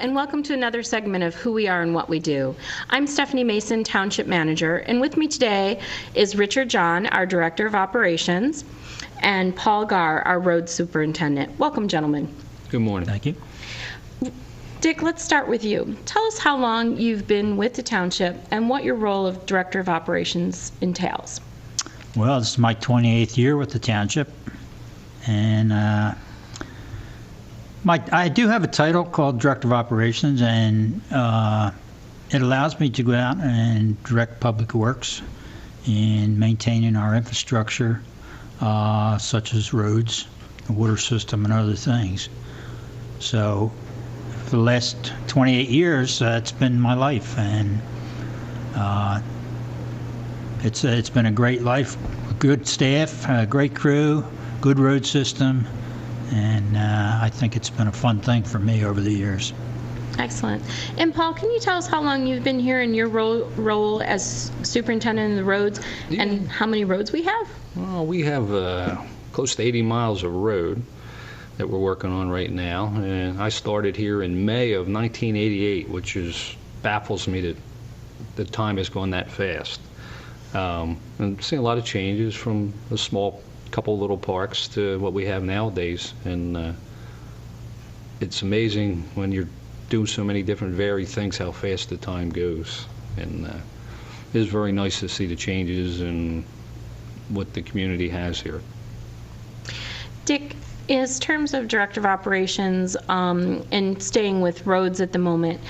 and welcome to another segment of Who We Are and What We Do. I'm Stephanie Mason, Township Manager, and with me today is Richard John, our Director of Operations, and Paul Garr, our Road Superintendent. Welcome, gentlemen. Good morning. Thank you. Dick, let's start with you. Tell us how long you've been with the Township and what your role of Director of Operations entails. Well, this is my 28th year with the Township, and I do have a title called Director of Operations, and it allows me to go out and direct public works in maintaining our infrastructure, such as roads, the water system, and other things. So for the last 28 years, it's been my life, and it's been a great life, good staff, a great crew, good road system, and I think it's been a fun thing for me over the years. Excellent. And Paul, can you tell us how long you've been here in your role as superintendent of the roads, and how many roads we have? Well, we have close to 80 miles of road that we're working on right now, and I started here in May of 1988, which baffles me that the time has gone that fast. And seeing a lot of changes from a small couple little parks to what we have nowadays, and it's amazing when you're doing so many different varied things how fast the time goes, and it is very nice to see the changes and what the community has here. Dick, in terms of Director of Operations and staying with roads at the moment,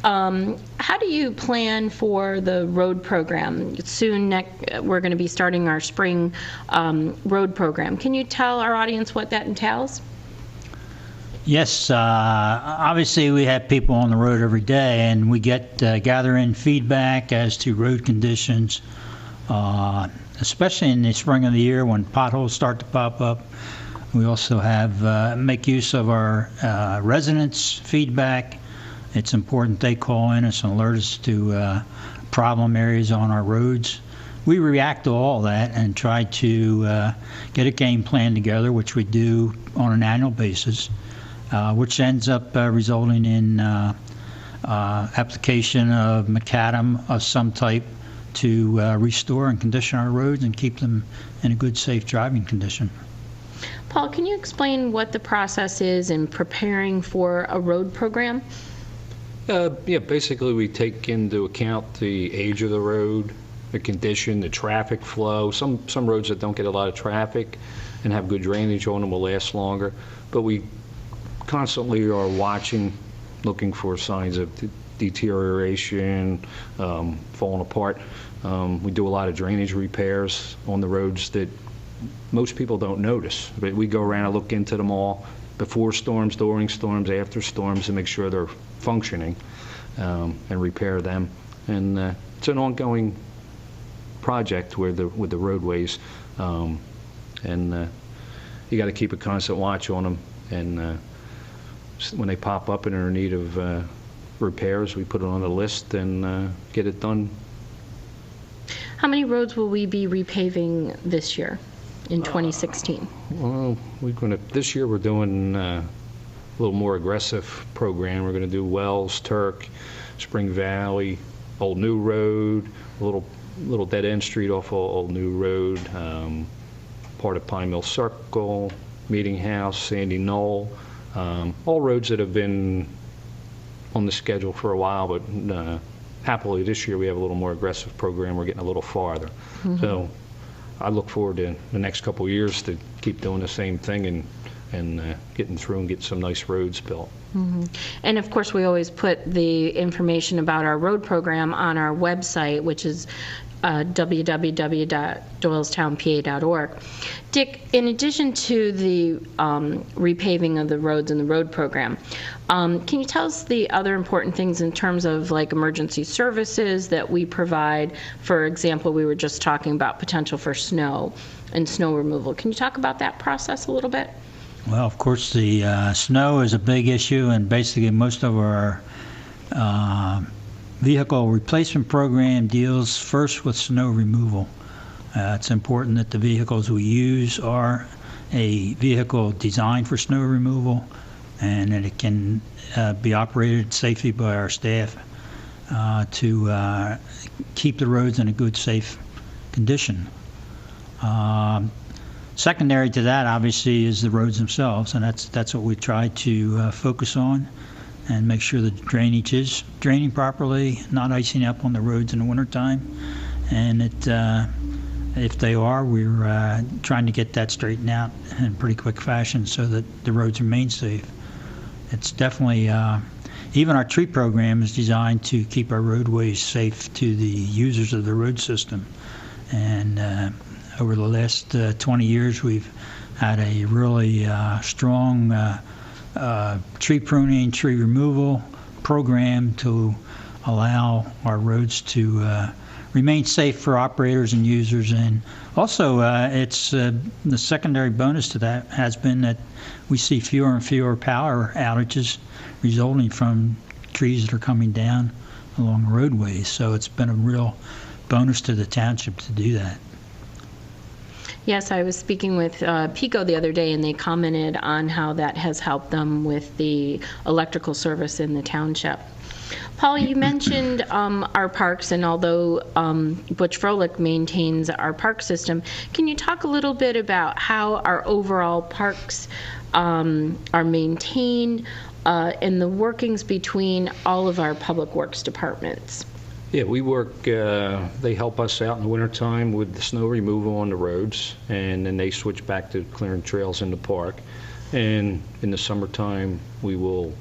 how do you plan for the road program? Soon we're going to be starting our spring road program. Can you tell our audience what that entails? Yes, obviously we have people on the road every day, and we gather in feedback as to road conditions, especially in the spring of the year when potholes start to pop up. We also have make use of our residents' feedback. It's important they call in us and alert us to problem areas on our roads. We react to all that and try to get a game plan together, which we do on an annual basis, which ends up resulting in application of macadam of some type to restore and condition our roads and keep them in a good, safe driving condition. Paul, can you explain what the process is in preparing for a road program? Yeah, basically we take into account the age of the road, the condition, the traffic flow. Some roads that don't get a lot of traffic and have good drainage on them will last longer, but we constantly are watching, looking for signs of deterioration, falling apart. We do a lot of drainage repairs on the roads that most people don't notice, but we go around and look into them all before storms, during storms, after storms, to make sure they're functioning, and repair them. And it's an ongoing project with the roadways, and you got to keep a constant watch on them. And when they pop up and are in need of repairs, we put it on the list and get it done. How many roads will we be repaving this year in 2016? Well, this year we're doing a little more aggressive program. We're going to do Wells, Turk, Spring Valley, Old New Road, a little dead end street off of Old New Road, part of Pine Mill Circle, Meeting House, Sandy Knoll, all roads that have been on the schedule for a while, but happily this year we have a little more aggressive program. We're getting a little farther. Mm-hmm. So I look forward to the next couple of years to keep doing the same thing and getting through and get some nice roads built. Mm-hmm. And of course we always put the information about our road program on our website, which is www.doylestownpa.org. Dick, in addition to the repaving of the roads and the road program, can you tell us the other important things in terms of like emergency services that we provide? For example, we were just talking about potential for snow and snow removal. Can you talk about that process a little bit? Well, of course, the snow is a big issue, and basically most of our vehicle replacement program deals first with snow removal. It's important that the vehicles we use are a vehicle designed for snow removal, and that it can be operated safely by our staff to keep the roads in a good, safe condition. Secondary to that, obviously, is the roads themselves, and that's what we try to focus on and make sure the drainage is draining properly, not icing up on the roads in the wintertime. And if they are, we're trying to get that straightened out in pretty quick fashion so that the roads remain safe. It's definitely, even our tree program is designed to keep our roadways safe to the users of the road system. And over the last 20 years, we've had a really strong tree pruning, tree removal program to allow our roads to remain safe for operators and users. And also, it's the secondary bonus to that has been that we see fewer and fewer power outages resulting from trees that are coming down along roadways. So it's been a real bonus to the township to do that. Yes, I was speaking with PICO the other day, and they commented on how that has helped them with the electrical service in the township. Paul, you mentioned our parks, and although Butch Froelich maintains our park system, can you talk a little bit about how our overall parks are maintained and the workings between all of our public works departments? Yeah, we work, they help us out in the wintertime with the snow removal on the roads, and then they switch back to clearing trails in the park. And in the summertime, we will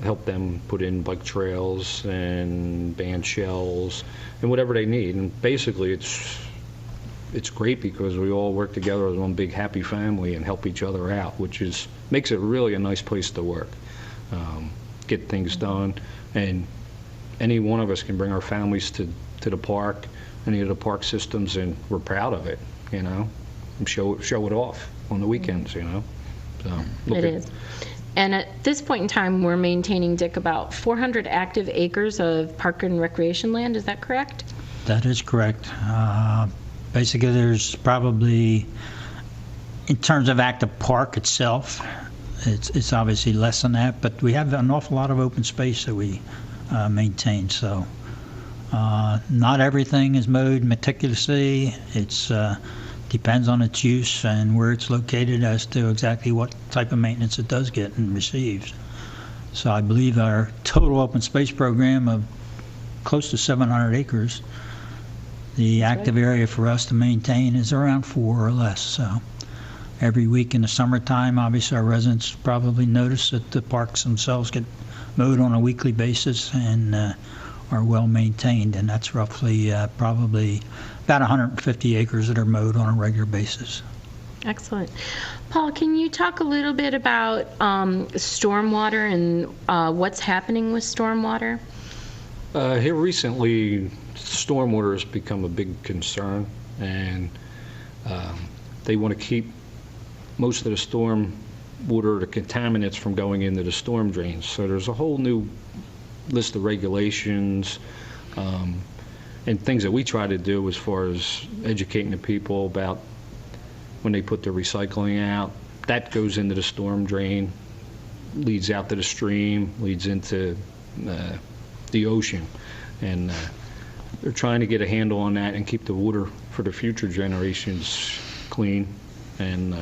help them put in bike trails and band shells and whatever they need. And basically, it's great because we all work together as one big happy family and help each other out, which makes it really a nice place to work, get things done. And any one of us can bring our families to the park, any of the park systems, and we're proud of it, and show it off on the weekends, So It is. And at this point in time, we're maintaining, Dick, about 400 active acres of park and recreation land. Is that correct? That is correct. Basically, there's probably, in terms of active park itself, it's obviously less than that, but we have an awful lot of open space that we maintain. So not everything is mowed meticulously. It's depends on its use and where it's located as to exactly what type of maintenance it does get and receives. So I believe our total open space program of close to 700 acres, the active area for us to maintain is around 4 or less. So every week in the summertime, obviously our residents probably notice that the parks themselves get mowed on a weekly basis and are well maintained, and that's roughly probably about 150 acres that are mowed on a regular basis. Excellent. Paul, can you talk a little bit about stormwater and what's happening with stormwater? Here recently, stormwater has become a big concern, and they want to keep most of the storm water, the contaminants, from going into the storm drains. So there's a whole new list of regulations and things that we try to do as far as educating the people about when they put their recycling out. That goes into the storm drain, leads out to the stream, leads into the ocean. And they're trying to get a handle on that and keep the water for the future generations clean. And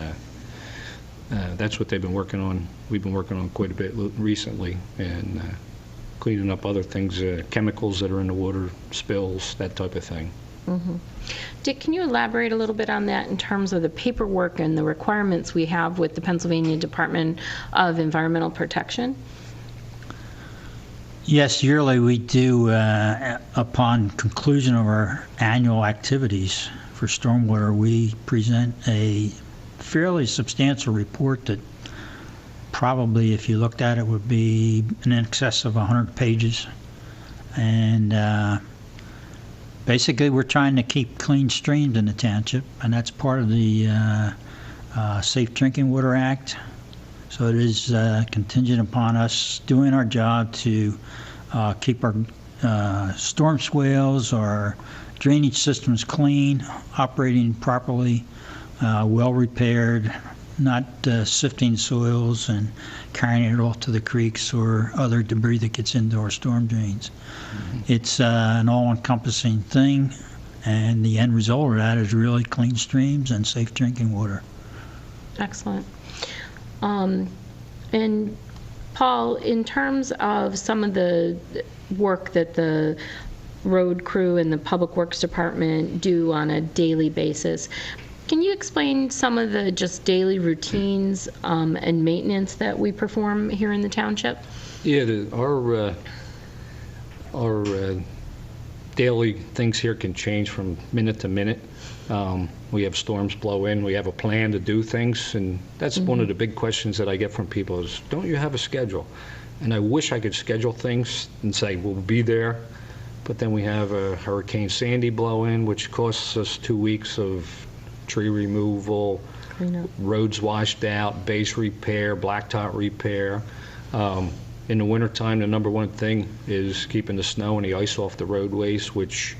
that's what they've been working on. We've been working on quite a bit recently, and cleaning up other things, chemicals that are in the water, spills, that type of thing. Mm-hmm. Dick, can you elaborate a little bit on that in terms of the paperwork and the requirements we have with the Pennsylvania Department of Environmental Protection? Yes, yearly we do, upon conclusion of our annual activities for stormwater, we present a fairly substantial report that probably, if you looked at it, would be in excess of 100 pages. And basically, we're trying to keep clean streams in the township, and that's part of the Safe Drinking Water Act. So it is contingent upon us doing our job to keep our storm swales, our drainage systems clean, operating properly, well repaired, not sifting soils and carrying it off to the creeks or other debris that gets into our storm drains. It's an all-encompassing thing, and the end result of that is really clean streams and safe drinking water. Excellent. And Paul, in terms of some of the work that the road crew and the Public Works Department do on a daily basis, can you explain some of the just daily routines and maintenance that we perform here in the township? Yeah, our daily things here can change from minute to minute. We have storms blow in, we have a plan to do things, and that's one of the big questions that I get from people is, don't you have a schedule? And I wish I could schedule things and say, we'll be there, but then we have a Hurricane Sandy blow in, which costs us 2 weeks of tree removal, roads washed out, base repair, blacktop repair. In the wintertime, the number one thing is keeping the snow and the ice off the roadways, which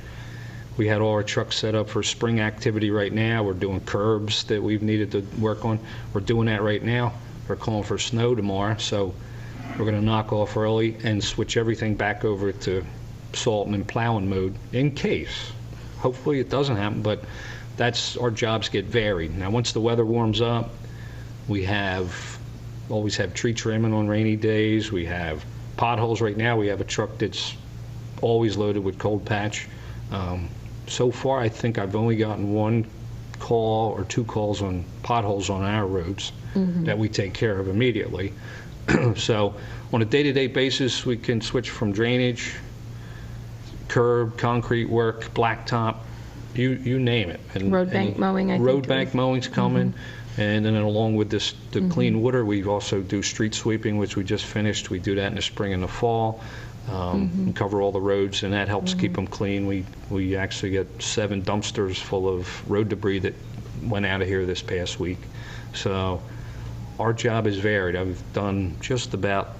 we had all our trucks set up for spring activity right now. We're doing curbs that we've needed to work on. We're doing that right now. We're calling for snow tomorrow, so we're going to knock off early and switch everything back over to salting and plowing mode in case. Hopefully it doesn't happen, but that's our jobs get varied. Now, once the weather warms up, we always have tree trimming on rainy days. We have potholes right now. We have a truck that's always loaded with cold patch. So far, I think I've only gotten 1 call or 2 calls on potholes on our roads that we take care of immediately. So on a day-to-day basis, we can switch from drainage, curb, concrete work, blacktop, you name it. And road bank mowing, I think. Road bank mowing's coming. And then along with this, the clean water, we also do street sweeping, which we just finished. We do that in the spring and the fall. And cover all the roads, and that helps keep them clean. We actually get 7 dumpsters full of road debris that went out of here this past week. So our job is varied. I've done just about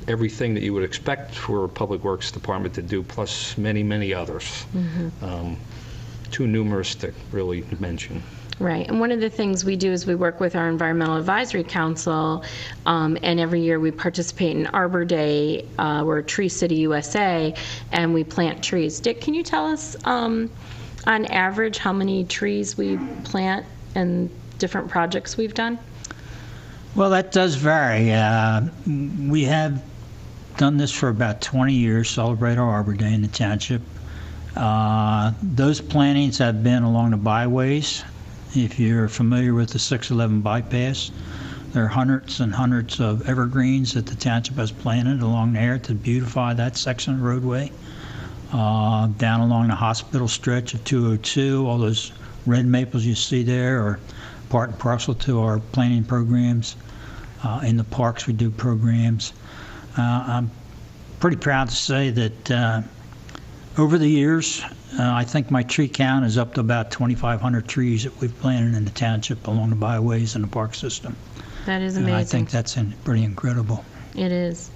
everything that you would expect for a Public Works Department to do, plus many, many others. Too numerous to really mention. Right, and one of the things we do is we work with our Environmental Advisory Council, and every year we participate in Arbor Day. We're Tree City USA, and we plant trees. Dick, can you tell us, on average, how many trees we plant and different projects we've done? Well, that does vary. We have done this for about 20 years, celebrate our Arbor Day in the township. Those plantings have been along the byways. If you're familiar with the 611 bypass, there are hundreds and hundreds of evergreens that the township has planted along there to beautify that section of roadway. Down along the hospital stretch of 202, all those red maples you see there are part and parcel to our planting programs. In the parks, we do programs. I'm pretty proud to say that over the years, I think my tree count is up to about 2,500 trees that we've planted in the township along the byways and the park system. That is amazing. And I think that's pretty incredible. It is.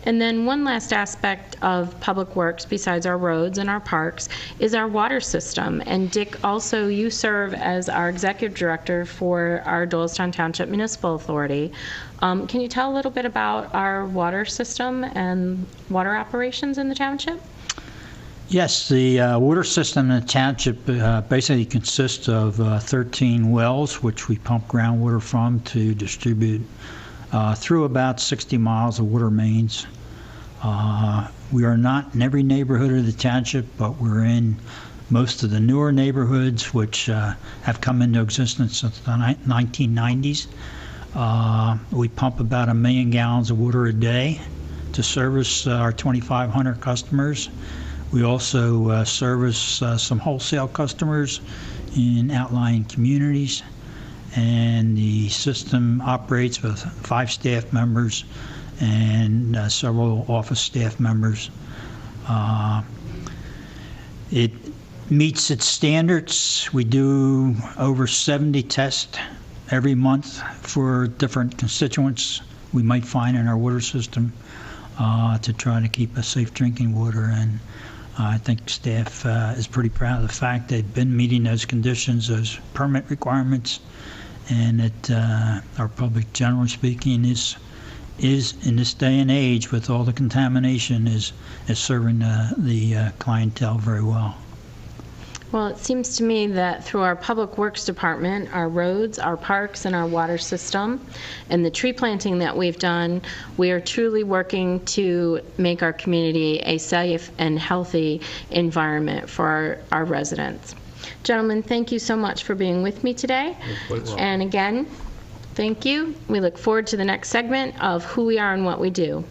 And then one last aspect of Public Works, besides our roads and our parks, is our water system. And Dick, also you serve as our executive director for our Doylestown Township Municipal Authority. Can you tell a little bit about our water system and water operations in the township? Yes, the water system in the township basically consists of 13 wells, which we pump groundwater from to distribute through about 60 miles of water mains. We are not in every neighborhood of the township, but we're in most of the newer neighborhoods, which have come into existence since the 1990s. We pump about 1 million gallons of water a day to service our 2,500 customers. We also service some wholesale customers in outlying communities, and the system operates with 5 staff members and several office staff members. It meets its standards. We do over 70 tests every month for different constituents we might find in our water system to try to keep a safe drinking water. And I think staff is pretty proud of the fact they've been meeting those conditions, those permit requirements, and that our public, generally speaking, is in this day and age with all the contamination is serving the clientele very well. Well, it seems to me that through our Public Works Department, our roads, our parks, and our water system, and the tree planting that we've done, we are truly working to make our community a safe and healthy environment for our residents. Gentlemen, thank you so much for being with me today. And again, thank you. We look forward to the next segment of Who We Are and What We Do.